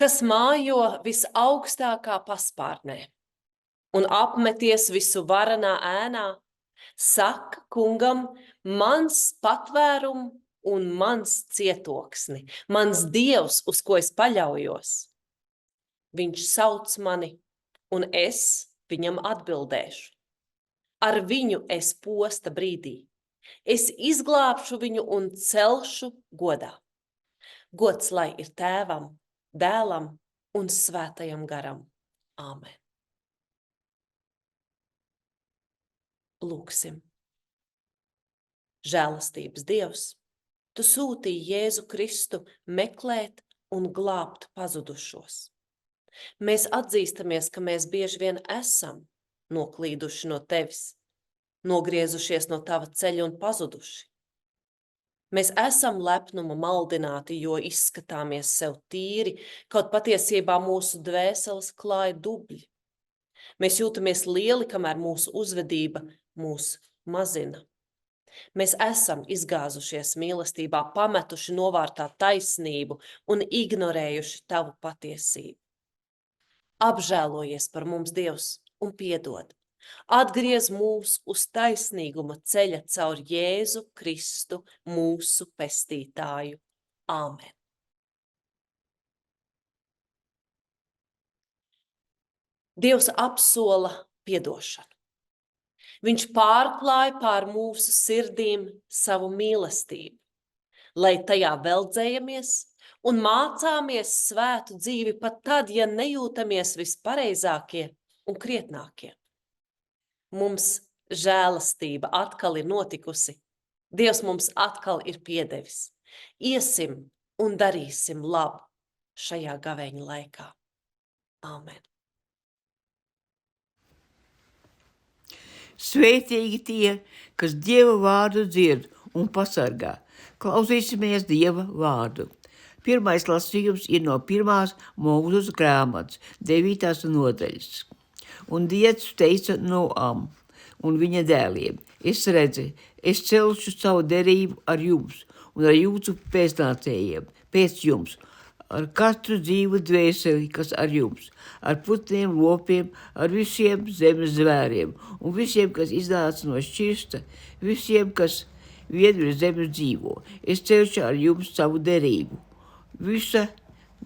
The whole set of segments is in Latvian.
Kas mājo visaugstākā paspārnē un apmeties visu varanā ēnā, saka kungam, mans patvērum un mans cietoksni, mans Dievs, uz ko es paļaujos. Viņš sauc mani, un es viņam atbildēšu. Ar viņu es posta brīdī. Es izglābšu viņu un celšu godā. Gods lai ir Tēvam, Dēlam un Svētajam garam. Āmen. Lūksim. Žēlastības Dievs, Tu sūtīji Jēzu Kristu meklēt un glābt pazudušos. Mēs atzīstamies, ka mēs bieži vien esam noklīduši no Tevis, nogriezušies no Tava ceļa un pazuduši. Mēs esam lepnuma maldināti, jo izskatāmies sev tīri, kaut patiesībā mūsu dvēseles klāja dubļi. Mēs jūtamies lieli, kamēr mūsu uzvedība mūs mazina. Mēs esam izgāzušies mīlestībā, pametuši novārtā taisnību un ignorējuši Tavu patiesību. Apžēlojies par mums, Dievs, un piedod. Atgriez mūs uz taisnīguma ceļa caur Jēzu Kristu, mūsu pestītāju. Āmen. Dievs apsola piedošanu. Viņš pārklāja pār mūsu sirdīm savu mīlestību, lai tajā veldzējamies un mācāmies svētu dzīvi pat tad, ja nejūtamies vispareizākie un krietnākie. Mums žēlastība atkal ir notikusi. Dievs mums atkal ir piedevis. Iesim un darīsim labu šajā gavēņa laikā. Āmen. Svētīgi tie, kas Dieva vārdu dzird un pasargā. Klausīsimies Dieva vārdu. Pirmais lasījums ir no 1. Mūzes grāmatas, 9. nodaļas. Un Dievs teica Noam un viņa dēliem: Es redzu, es celšu savu derību ar jums un ar jūsu pēcnācējiem pēc jums, ar katru dzīvu dvēseli, kas ar jums, ar putniem, lopiem, ar visiem zemes zvēriem un visiem, kas iznāca no šķirsta, visiem, kas vien virs zemes dzīvo. Es celšu ar jums savu derību. Visa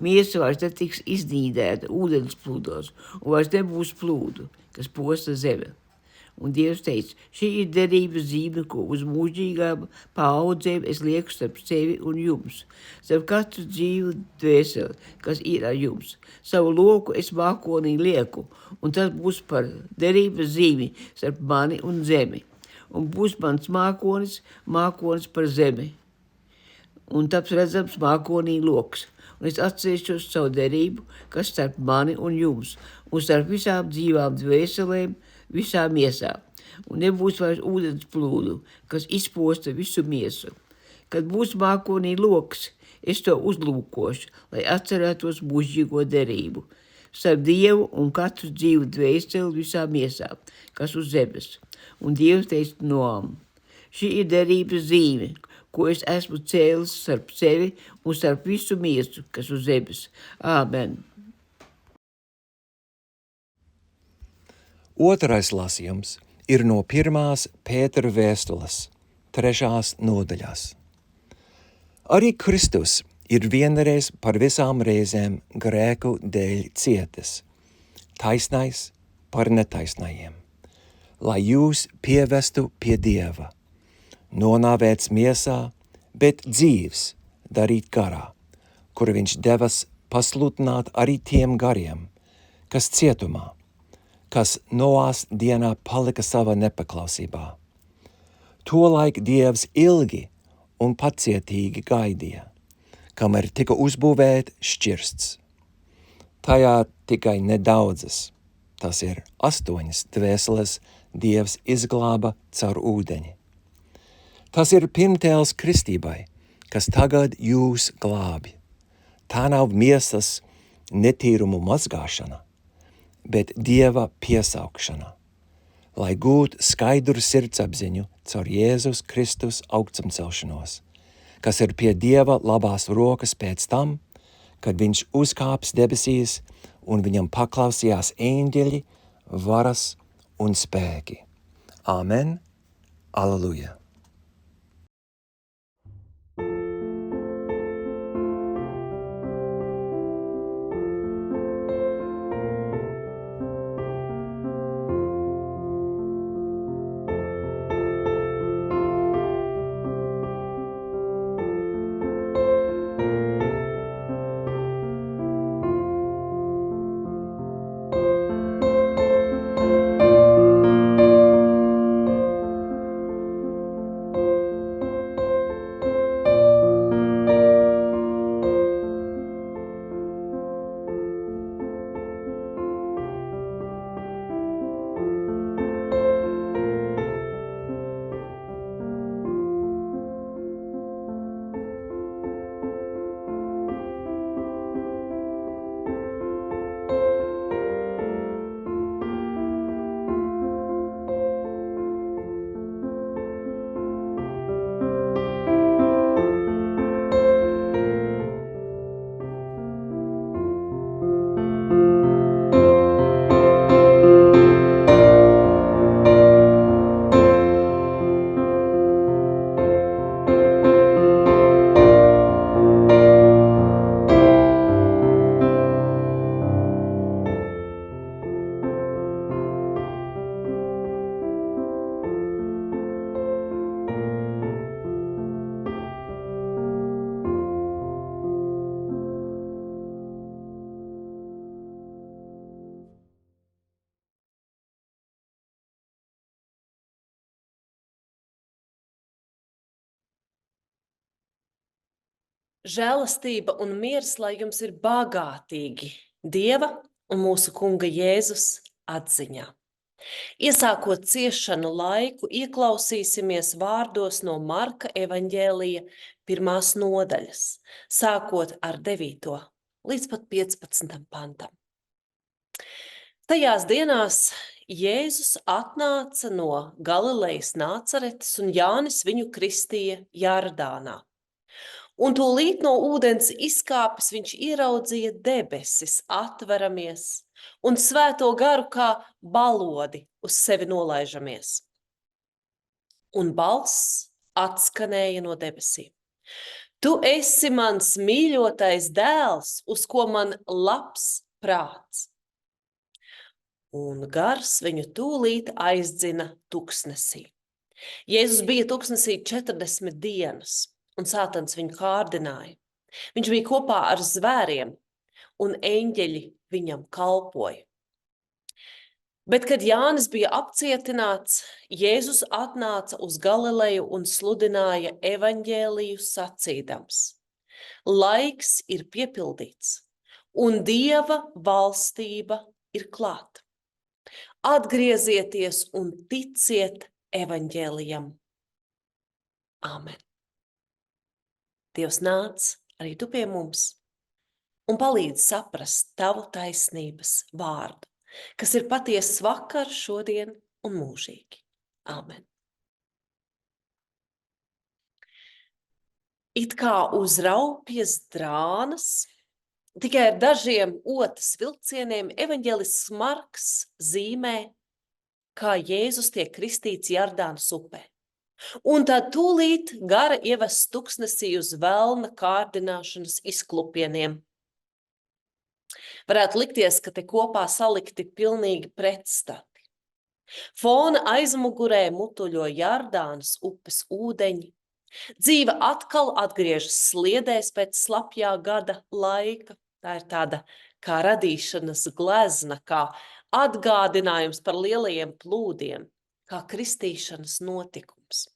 miesa vairs netiks iznīdēta ūdens plūdos un vairs nebūs plūdu, kas posta zeme. Un Dievs teica: šī ir derības zīme, ko uz mūžīgām paaudzēm es lieku starp sevi un jums, starp katru dzīvu dvēseli, kas ir ar jums. Savu loku es mākonī lieku, un tas būs par derības zīmi starp mani un zemi. Un būs mans mākonis par zemi. un taps redzams mākonī loks, un es atcerēšos savu derību, kas starp mani un jums, un starp visām dzīvām dvēselēm, visām miesām, un nebūs vairs ūdens plūdu, kas izposta visu miesu. Kad būs mākonī loks, es to uzlūkošu, lai atcerētos mūžīgo derību, starp Dievu un katru dzīvu dvēseli visām miesām, kas uz zemes. Un Dievs teica Noam: šī ir derības zīme, ko es esmu cēlis starp sevi un starp visu miesu, kas uz zemes. Āmen. Otrais lasījums ir no 1. Pētera vēstules, 3. nodaļās. Arī Kristus ir vienreiz par visām reizēm grēku dēļ cietis, taisnais par netaisnajiem, lai jūs pievestu pie Dieva, nonāvēts miesā, bet dzīvs darīt garā, kur viņš devas pasludināt arī tiem gariem, kas cietumā, kas Noās dienā palika savā nepaklausībā. Tolaik Dievs ilgi un pacietīgi gaidīja, kamēr tika uzbūvēt šķirsts. Tajā tikai nedaudzas, tas ir 8 dvēseles, Dievs izglāba caur ūdeņi. Tas ir pirmtēls kristībai, kas tagad jūs glābi. Tā nav miesas netīrumu mazgāšana, bet Dieva piesaukšana, lai gūtu skaidru sirdsapziņu caur Jēzus Kristus augšcelšanos, kas ir pie Dieva labās rokas pēc tam, kad viņš uzkāps debesīs un viņam paklausījās eņģeļi, varas un spēki. Āmen, aleluja! Žēlastība un miers, lai jums ir bagātīgi Dieva un mūsu Kunga Jēzus atziņā. Iesākot ciešanu laiku, ieklausīsimies vārdos no Marka evaņģēlija 1. nodaļas, sākot ar 9. līdz pat 15. pantam. Tajās dienās Jēzus atnāca no Galilejas Nācaretes un Jānis viņu kristīja Jardānā. Un tūlīt no ūdens izkāpis viņš ieraudzīja debesis atveramies un svēto garu kā balodi uz sevi nolaižamies. Un balss atskanēja no debesīm: Tu esi mans mīļotais dēls, uz ko man labs prāts. Un gars viņu tūlīt aizdzina tuksnesī. Jēzus bija tuksnesī 40 dienas. Un Sātans viņu kārdināja. Viņš bija kopā ar zvēriem, un eņģeļi viņam kalpoja. Bet, kad Jānis bija apcietināts, Jēzus atnāca uz Galileju un sludināja evaņģēliju sacīdams: Laiks ir piepildīts, un Dieva valstība ir klāta. Atgriezieties un ticiet evaņģēlijam. Āmen. Dievs nāc arī tu pie mums un palīdz saprast tavu taisnības vārdu, kas ir patiesas vakar, šodien un mūžīgi. Āmen. It kā uz raupjas drānas, tikai ar dažiem otas vilcieniem evaņģēlists Marks zīmē, kā Jēzus tiek kristīts Jardānas upē. Un tad tūlīt gara ievests tuksnesī uz velna kārdināšanas izklupieniem. Varētu likties, ka te kopā salikti pilnīgi pretstati. Fona aizmugurē mutuļo Jardānas upes ūdeņi. Dzīve atkal atgriežas sliedēs pēc slapjā gada laika. Tā ir tāda kā radīšanas glezna, kā atgādinājums par lielajiem plūdiem, kā kristīšanas notikums.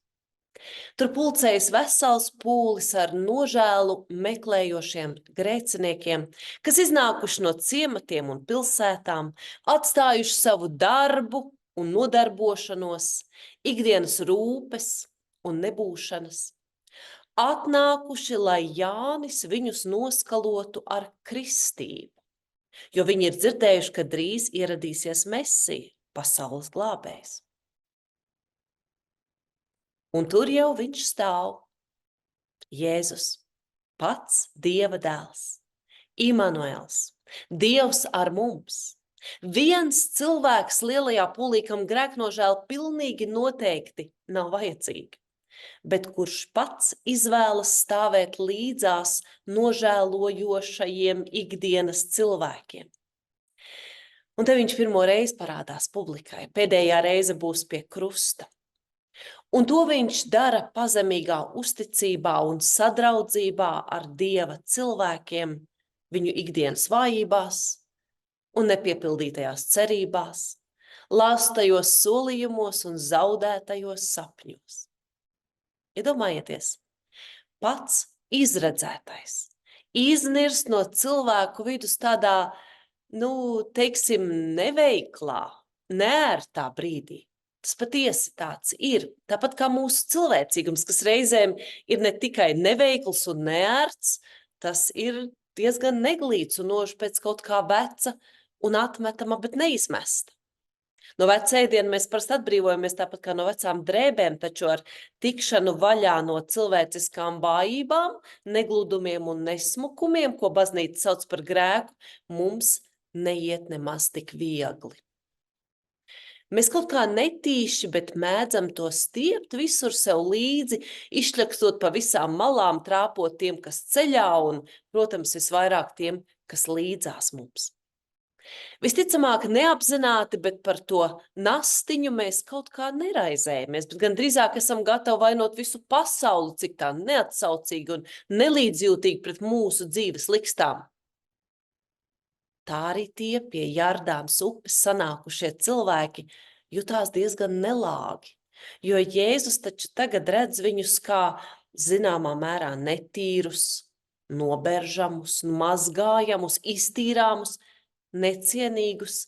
Tur pulcējas vesels pūlis ar nožēlu meklējošiem grēciniekiem, kas iznākuši no ciematiem un pilsētām, atstājuši savu darbu un nodarbošanos, ikdienas rūpes un nebūšanas, atnākuši, lai Jānis viņus noskalotu ar kristību, jo viņi ir dzirdējuši, ka drīz ieradīsies Mesija, pasaules glābējs. Un tur jau viņš stāv, Jēzus, pats Dieva dēls, Imanuels, Dievs ar mums. Viens cilvēks lielajā pūlī, kam grēknožēla pilnīgi noteikti nav vajadzīga, bet kurš pats izvēlas stāvēt līdzās nožēlojošajiem ikdienas cilvēkiem. Un te viņš pirmo reizi parādās publikai, pēdējā reize būs pie krusta. Un to viņš dara pazemīgā uzticībā un sadraudzībā ar Dieva cilvēkiem, viņu ikdienas vājībās un nepiepildītajās cerībās, lāstajos solījumos un zaudētajos sapņos. Iedomājieties, pats izredzētais iznirst no cilvēku vidus tādā, teiksim, neveiklā, neērtā brīdī. Tas patiesi tāds ir, tāpat kā mūsu cilvēcīgums, kas reizēm ir ne tikai neveikls un neērts, tas ir diezgan neglīts un nož pēc kaut kā veca un atmetama, bet neizmesta. No veca ēdiena mēs parasti atbrīvojamies tāpat kā no vecām drēbēm, taču ar tikšanu vaļā no cilvēciskām vājībām, negludumiem un nesmukumiem, ko baznīca sauc par grēku, mums neiet nemaz tik viegli. Mēs kaut kā netīši, bet mēdzam to stiept visur sev līdzi, izšļakstot pa visām malām, trāpot tiem, kas ceļā un, protams, visvairāk tiem, kas līdzās mums. Visticamāk neapzināti, bet par to nastiņu mēs kaut kā neraizējamies, bet gan drīzāk esam gatavi vainot visu pasauli, cik tā neatsaucīgi un nelīdzjūtīgi pret mūsu dzīves likstām. Tā arī tie pie Jardānas upes sanākušie cilvēki jutās diezgan nelāgi, jo Jēzus taču tagad redz viņus kā zināmā mērā netīrus, noberžamus, mazgājamus, iztīrāmus, necienīgus,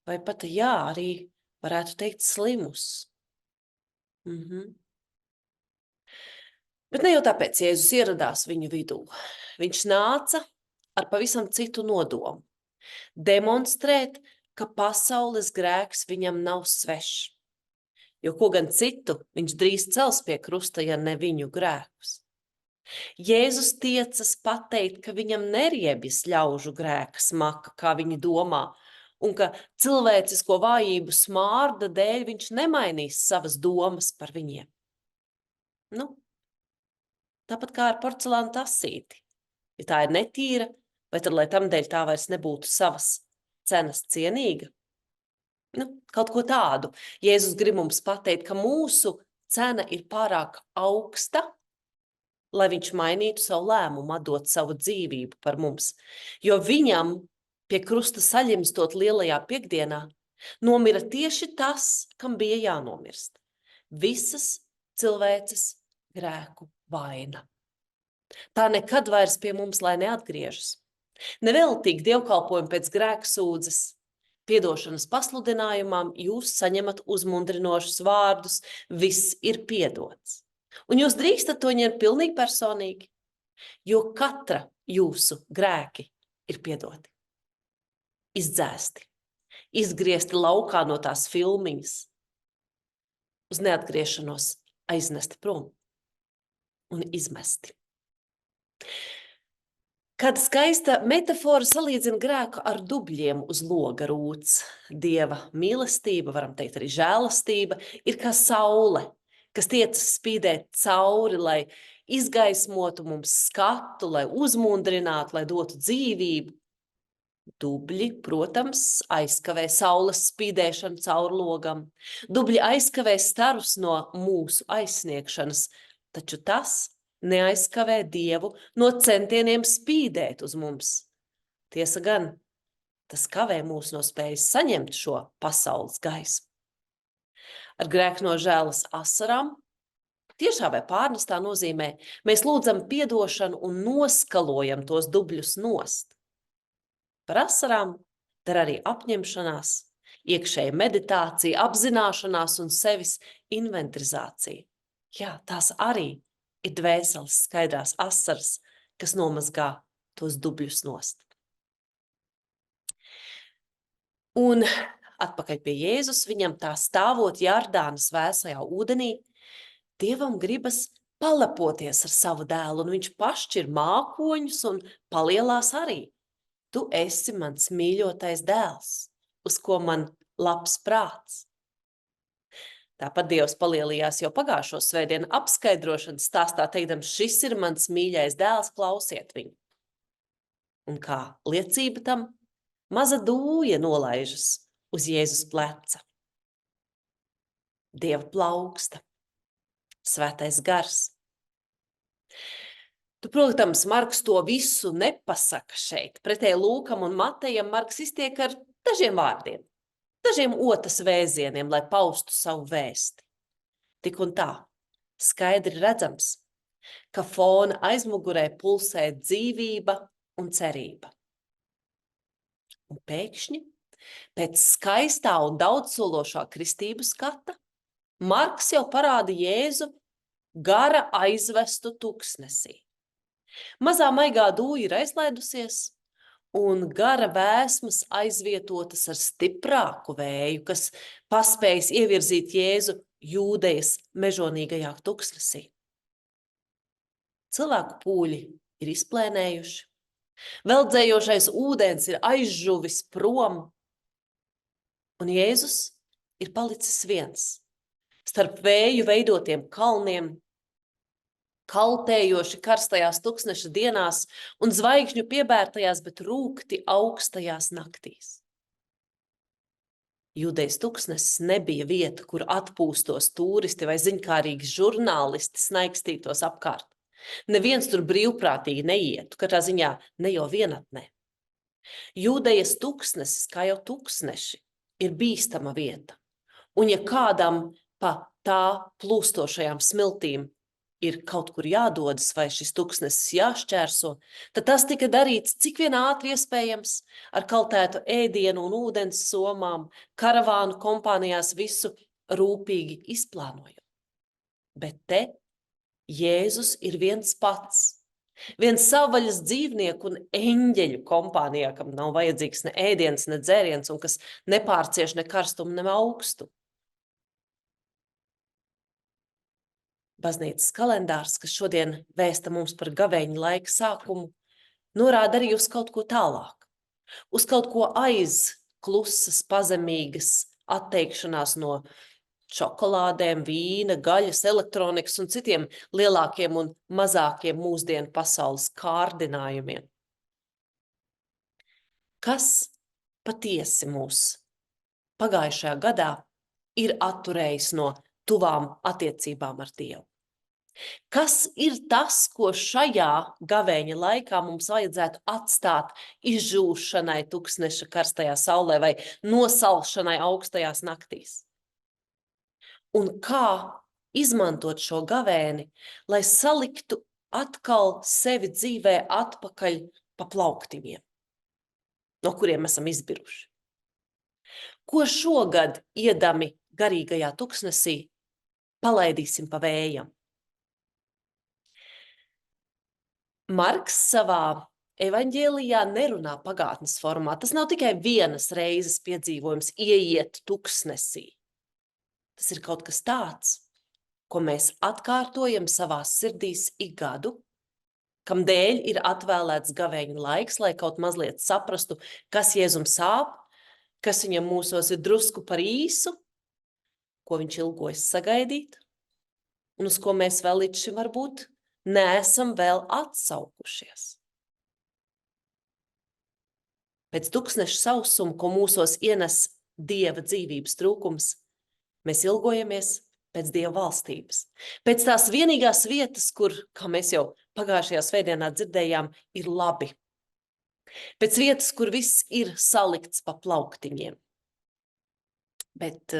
vai pat, arī varētu teikt slimus. Bet ne jau tāpēc Jēzus ieradās viņu vidū. Viņš nāca ar pavisam citu nodomu. Demonstrēt, ka pasaules grēks viņam nav svešs, jo ko gan citu viņš drīz cels pie krusta, ja ne viņu grēkus. Jēzus tiecas pateikt, ka viņam neriebjas ļaužu grēka smaka, kā viņi domā, un ka cilvēcisko vājību smārda dēļ viņš nemainīs savas domas par viņiem. Tāpat kā ar porcelāna tasīti. Ja tā ir netīra, vai tad, lai tam dēļ tā vairs nebūtu savas cenas cienīga? Kaut ko tādu. Jēzus grib mums pateikt, ka mūsu cena ir pārāk augsta, lai viņš mainītu savu lēmumu, atdot savu dzīvību par mums. Jo viņam pie krusta saļimstot lielajā piekdienā, Nomira tieši tas, kam bija jānomirst. Visas cilvēces grēku vaina. Tā nekad vairs pie mums lai neatgriežas. Neveltīgi dievkalpojumi pēc grēka sūdzes. Piedošanas pasludinājumam jūs saņemat uzmundrinošus vārdus, viss ir piedots. Un jūs drīkstat to ņemt pilnīgi personīgi, jo katra jūsu grēki ir piedoti. Izdzēsti, izgriezti laukā no tās filmiņas, uz neatgriešanos aiznesti prom un izmesti. Kāda skaista metafora salīdzina grēku ar dubļiem uz loga rūts. Dieva mīlestība, varam teikt arī žēlastība, ir kā saule, kas tiecas spīdēt cauri, lai izgaismotu mums skatu, lai uzmundrinātu, lai dotu dzīvību. Dubļi, protams, aizkavē saules spīdēšanu cauri logam. Dubļi aizkavē starus no mūsu aizsniegšanas, taču tas neaizkavē Dievu no centieniem spīdēt uz mums. Tiesa gan, tas kavē mūs no spējas saņemt šo pasaules gaismu. Ar grēknožēlas asarām, tiešā vai pārnestā nozīmē, mēs lūdzam piedošanu un noskalojam tos dubļus nost. Par asarām dar arī apņemšanās, iekšēja meditācija, apzināšanās un sevis inventarizācija. Jā, tās arī ir dvēseles skaidrās asaras, kas nomazgā tos dubļus nost. Un atpakaļ pie Jēzus, viņam tā stāvot Jardānas vēsajā ūdenī, Dievam gribas palepoties ar savu dēlu, un viņš pašķir mākoņus un palielās arī. Tu esi mans mīļotais dēls, uz ko man labs prāts. Tāpat Dievs palielījās jau pagājušo svētdienu apskaidrošanas stāstā, teikdams, šis ir mans mīļais dēls, klausiet viņu. Un kā liecība tam, maza dūja nolaižas uz Jēzus pleca. Dieva plauksta, svētais gars. Tu, protams, Marks to visu nepasaka šeit. Pretēji Lūkam un Matejam Marks iztiek ar dažiem vārdiem, dažiem otas vēzieniem, lai paustu savu vēsti. Tik un tā, skaidri redzams, ka fona aizmugurē pulsē dzīvība un cerība. Un pēkšņi, pēc skaistā un daudzsološā kristību skata, Marks jau parāda Jēzu gara aizvestu tuksnesī. Mazā maigā dūja ir aizlaidusies, un gara vēsmas aizvietotas ar stiprāku vēju, kas paspējis ievirzīt Jēzu Jūdejas mežonīgajā tuksnesī. Cilvēku pūļi ir izplēnējuši, veldzējošais ūdens ir aizžuvis prom, un Jēzus ir palicis viens starp vēju veidotiem kalniem, kaltējoši karstajās tuksneša dienās un zvaigžņu piebērtajās, bet rūkti augstajās naktīs. Jūdejas tuksnesis nebija vieta, kur atpūstos turisti vai ziņkārīgi žurnālisti snaikstītos apkārt. Neviens tur brīvprātīgi neietu, katrā ziņā ne jau vienatnē. Jūdejas tuksnesis, kā jau tuksneši, ir bīstama vieta, un ja kādam pa tā plūstošajām smiltīm ir kaut kur jādodas vai šis tuksnesis jāšķērso, tad tas tika darīts cik vien ātri iespējams, ar kaltētu ēdienu un ūdens somām, karavānu kompānijās visu rūpīgi izplānojot. Bet te Jēzus ir viens pats, viens savvaļas dzīvnieku un eņģeļu kompānijā, kam nav vajadzīgs ne ēdiens, ne dzēriens un kas nepārcieš ne karstumu, ne augstu. Baznīcas kalendārs, kas šodien vēsta mums par gavēņa laika sākumu, norāda arī uz kaut ko tālāk, uz kaut ko aiz klusas, pazemīgas atteikšanās no šokolādēm, vīna, gaļas, elektronikas un citiem lielākiem un mazākiem mūsdienu pasaules kārdinājumiem. Kas patiesi mūs pagājušajā gadā ir atturējis no tuvām attiecībām ar Dievu? Kas ir tas, ko šajā gavēņa laikā mums vajadzētu atstāt izžūšanai tuksneša karstajā saulē vai nosalšanai augstajās naktīs? Un kā izmantot šo gavēni, lai saliktu atkal sevi dzīvē atpakaļ pa plauktiņiem, no kuriem esam izbiruši? Ko šogad, iedami garīgajā tuksnesī, palaidīsim pa vējam? Marks savā evaņģēlijā nerunā pagātnes formā. Tas nav tikai vienas reizes piedzīvojums ieiet tuksnesī. Tas ir kaut kas tāds, ko mēs atkārtojam savās sirdīs ik gadu, kam dēļ ir atvēlēts gavēņa laiks, lai kaut mazliet saprastu, kas Jēzum sāp, kas viņam mūsos ir drusku par īsu, ko viņš ilgojas sagaidīt, un uz ko mēs vēl līdz šim varbūt neesam vēl atsaukušies. Pēc tuksneša sausuma, ko mūsos ienes Dieva dzīvības trūkums, mēs ilgojamies pēc Dieva valstības. Pēc tās vienīgās vietas, kur, kā mēs jau pagājušajā svētdienā dzirdējām, ir labi. Pēc vietas, kur viss ir salikts pa plauktiņiem. Bet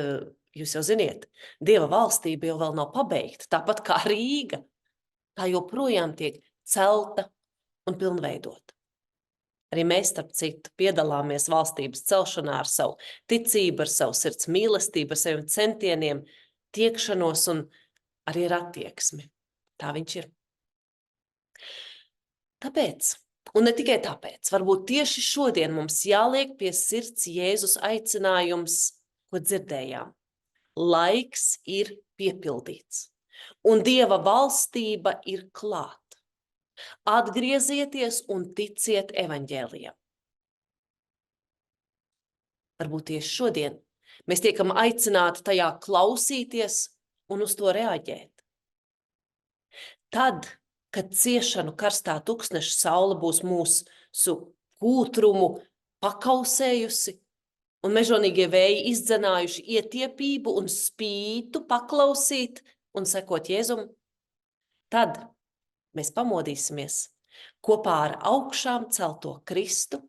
jūs jau ziniet, Dieva valstība jau vēl nav pabeigta, tāpat kā Rīga. Tā joprojām tiek celta un pilnveidota. Arī mēs, starp citu, piedalāmies valstības celšanā ar savu ticību, ar savu sirds mīlestību, ar saviem centieniem, tiekšanos un arī ar attieksmi. Tā viņš ir. Tāpēc, un ne tikai tāpēc, varbūt tieši šodien mums jāliek pie sirds Jēzus aicinājums, ko dzirdējām. Laiks ir piepildīts. Un Dieva valstība ir klāt. Atgriezieties un ticiet evaņģēlijam. Varbūt tieši šodien mēs tiekam aicināti tajā klausīties un uz to reaģēt. Tad, kad ciešanu karstā tuksneša saule būs mūsu kūtrumu pakausējusi un mežonīgie vēji izdzenājuši ietiepību un spītu paklausīt un sekot Jēzum, tad mēs pamodīsimies kopā ar augšām celto Kristu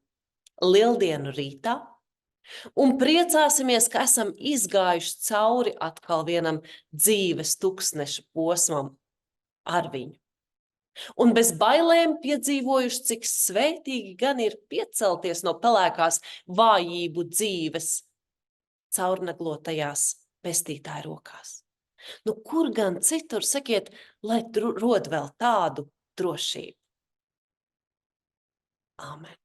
lieldienu rītā un priecāsimies, ka esam izgājuši cauri atkal vienam dzīves tuksneša posmam ar viņu. Un bez bailēm piedzīvojuši, cik svētīgi gan ir piecelties no pelēkās vājību dzīves caurneglotajās pestītāja rokās. Nu, kur gan citur, sakiet, lai rod vēl tādu drošību? Āmen.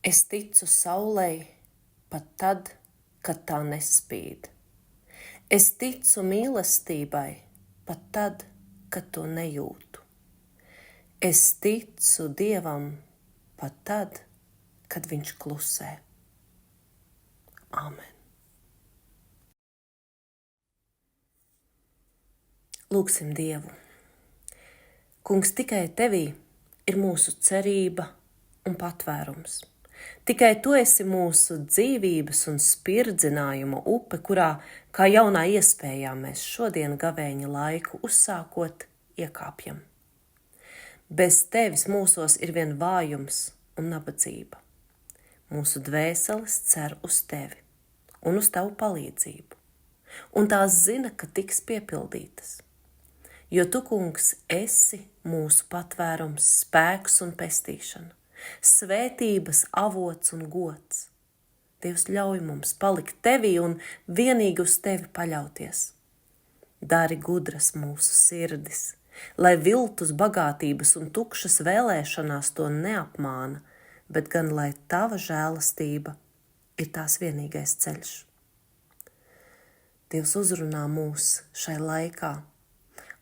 Es ticu saulei pat tad, kad tā nespīd. Es ticu mīlestībai pat tad, kad to nejūtu. Es ticu Dievam pat tad, kad viņš klusē. Āmen. Lūgsim Dievu. Kungs, tikai Tevī ir mūsu cerība un patvērums. Tikai Tu esi mūsu dzīvības un spirdzinājumu upe, kurā kā jaunā iespējā mēs šodien gavēņa laiku uzsākot iekāpjam. Bez Tevis mūsos ir vien vājums un nabadzība. Mūsu dvēseles cer uz Tevi un uz Tavu palīdzību, un tās zina, ka tiks piepildītas. Jo Tu, Kungs, esi mūsu patvērums, spēks un pestīšana, svētības avots un gods. Dievs, ļauj mums palikt Tevī un vienīgi uz Tevi paļauties. Dari gudras mūsu sirdis, lai viltus bagātības un tukšas vēlēšanās to neapmāna, bet gan lai Tava žēlastība ir tās vienīgais ceļš. Dievs, uzrunā mūs šai laikā,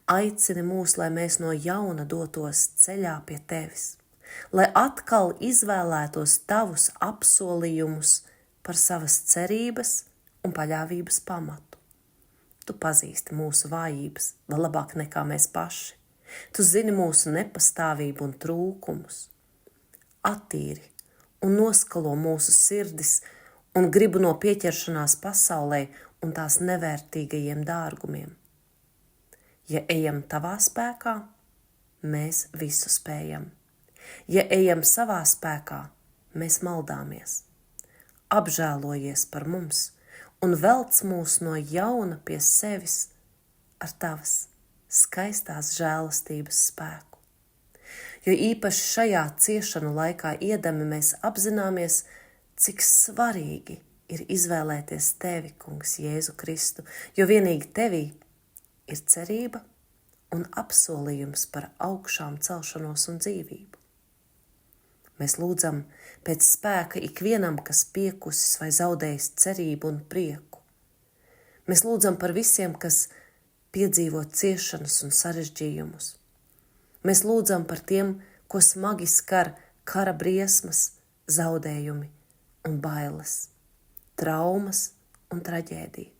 aicini mūs, lai mēs no jauna dotos ceļā pie Tevis, lai atkal izvēlētos Tavus apsolījumus par savas cerības un paļāvības pamatu. Tu pazīsti mūsu vājības vēl labāk nekā mēs paši. Tu zini mūsu nepastāvību un trūkumus. Attīri un noskalo mūsu sirdis un gribu no pieķeršanās pasaulē un tās nevērtīgajiem dārgumiem. Ja ejam Tavā spēkā, mēs visu spējam. Ja ejam savā spēkā, mēs maldāmies. Apžēlojies par mums un velc mūs no jauna pie sevis ar Tavas skaistās žēlastības spēku. Jo īpaši šajā ciešanu laikā iedami mēs apzināmies, cik svarīgi ir izvēlēties Tevi, Kungs, Jēzu Kristu, jo vienīgi Tevī ir cerība un apsolījums par augšām celšanos un dzīvību. Mēs lūdzam pēc spēka ikvienam, kas piekusis vai zaudējis cerību un prieku. Mēs lūdzam par visiem, kas piedzīvo ciešanas un sarežģījumus. Mēs lūdzam par tiem, ko smagi skar kara briesmas, zaudējumi un bailes, traumas un traģēdija.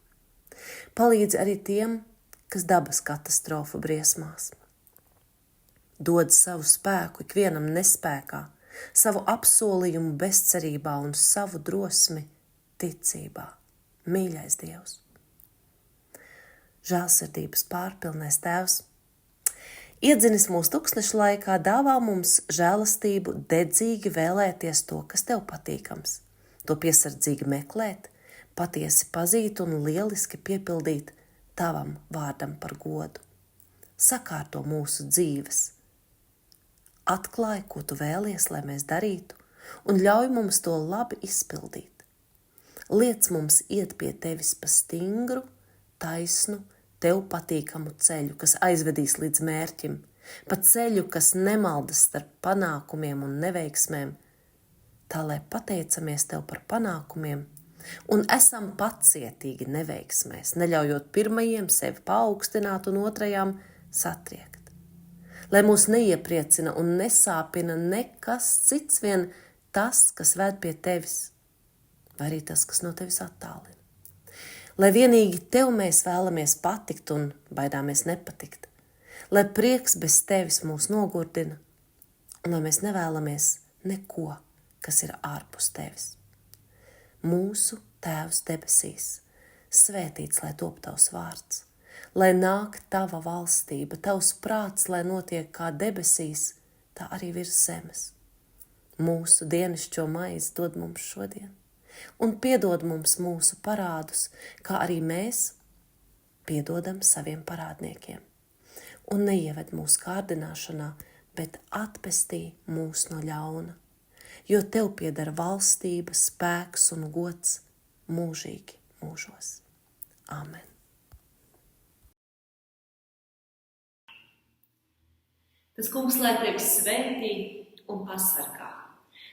Palīdzi arī tiem, kas dabas katastrofu briesmās. Dod savu spēku ikvienam nespēkā, savu apsolījumu bezcerībā un savu drosmi ticībā. Mīļais Dievs! Žēlsirdības pārpilnais Tēvs, iedzinis mūsu tukšneša laikā, dāvā mums žēlastību dedzīgi vēlēties to, kas Tev patīkams, to piesardzīgi meklēt, patiesi pazīt un lieliski piepildīt Tavam vārdam par godu. Sakārto mūsu dzīves. Atklāj, ko Tu vēlies, lai mēs darītu, un ļauj mums to labi izpildīt. Liec mums iet pie Tevis pa stingru, taisnu, Tev patīkamu ceļu, kas aizvedīs līdz mērķim, pa ceļu, kas nemaldas starp panākumiem un neveiksmēm, tā lai pateicamies Tev par panākumiem un esam pacietīgi neveiksmēs, neļaujot pirmajiem sevi paaugstināt un otrajām satriekt. Lai mūs neiepriecina un nesāpina nekas cits vien tas, kas ved pie Tevis, vai arī tas, kas no Tevis attālina. Lai vienīgi Tev mēs vēlamies patikt un baidāmies nepatikt, lai prieks bez Tevis mūs nogurdina, un lai mēs nevēlamies neko, kas ir ārpus Tevis. Mūsu Tēvs debesīs, svētīts, lai top Tavs vārds, lai nāk Tava valstība, Tavs prāts, lai notiek kā debesīs, tā arī virs zemes. Mūsu dienascho maizi dod mums šodien, un piedod mums mūsu parādus, kā arī mēs piedodam saviem parādniekiem. Un neieved mūsu kārdināšanā, bet atpestī mūs no ļauna. Jo Tev pieder valstība, spēks un gods mūžīgi mūžos. Āmen. Tas Kungs lai Tevi svētī un pasargā.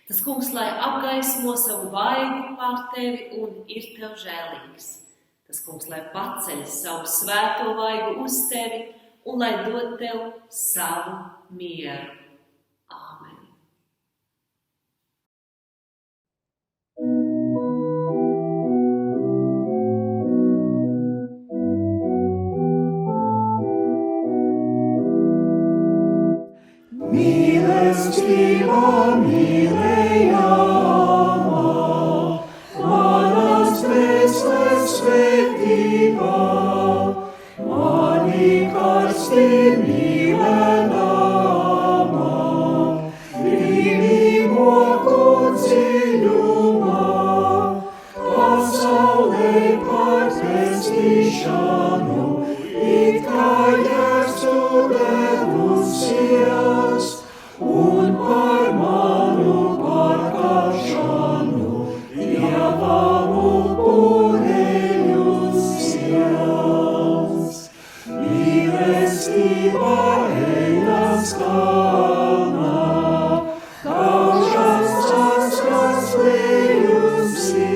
Tas kungs, lai apgaismo savu vaigu pār tevi un ir tev žēlīgs. Tas kungs, lai paceļ savu svēto vaigu uz tevi un lai dod tev savu mieru. Āmen. Mīlestība mīlējama, manas dvēseles svētība, mani karsti mīlēdama, brīvīboku dziļumā, pasaulē par pestīšanu, it kā Jēzu devusies, un par manu pārkāpšanu Dievam upurējusies. Mīlestība ejas kalnā, kaušas askas lejusi,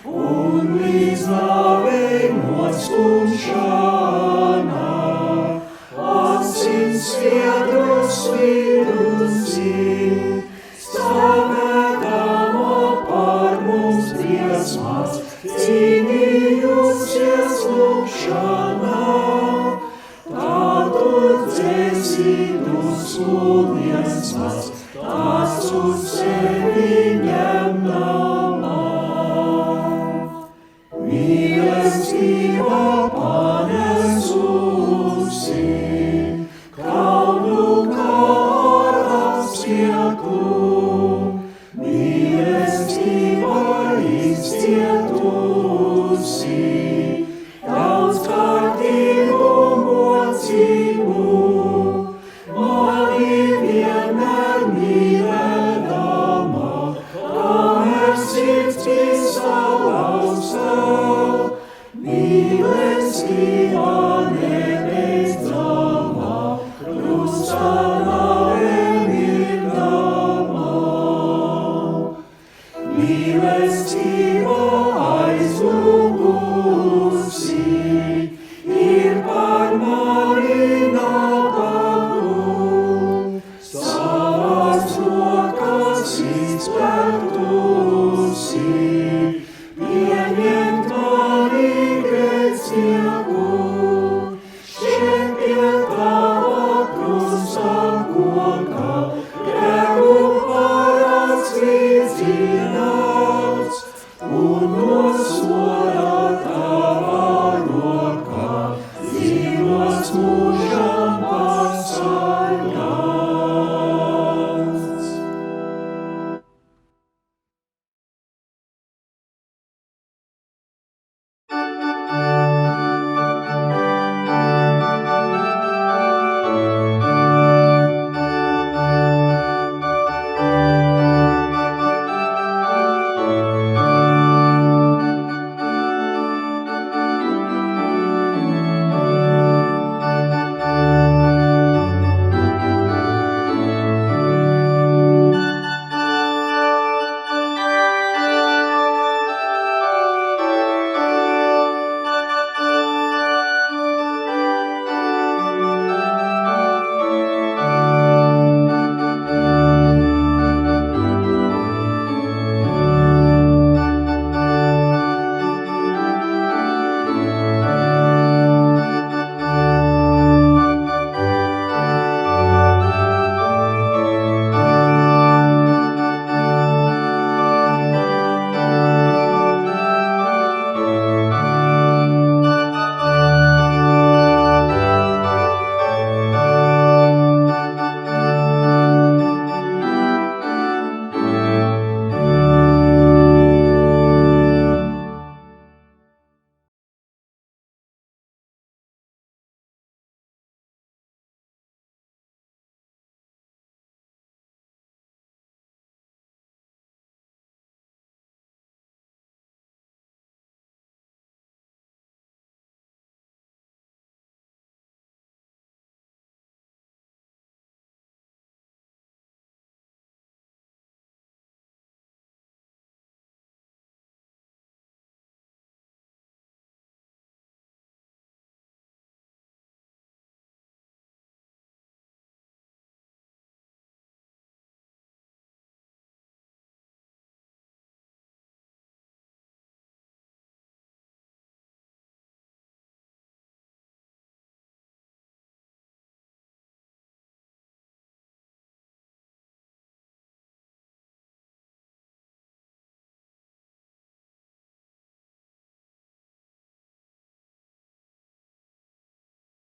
un līdz nāvei noskumšanā, asins sviedros vidusi, stāvēdama par mums briesmās, cīnījusies lūgšanā, tādu dzēsītus lūgniecās, tās uz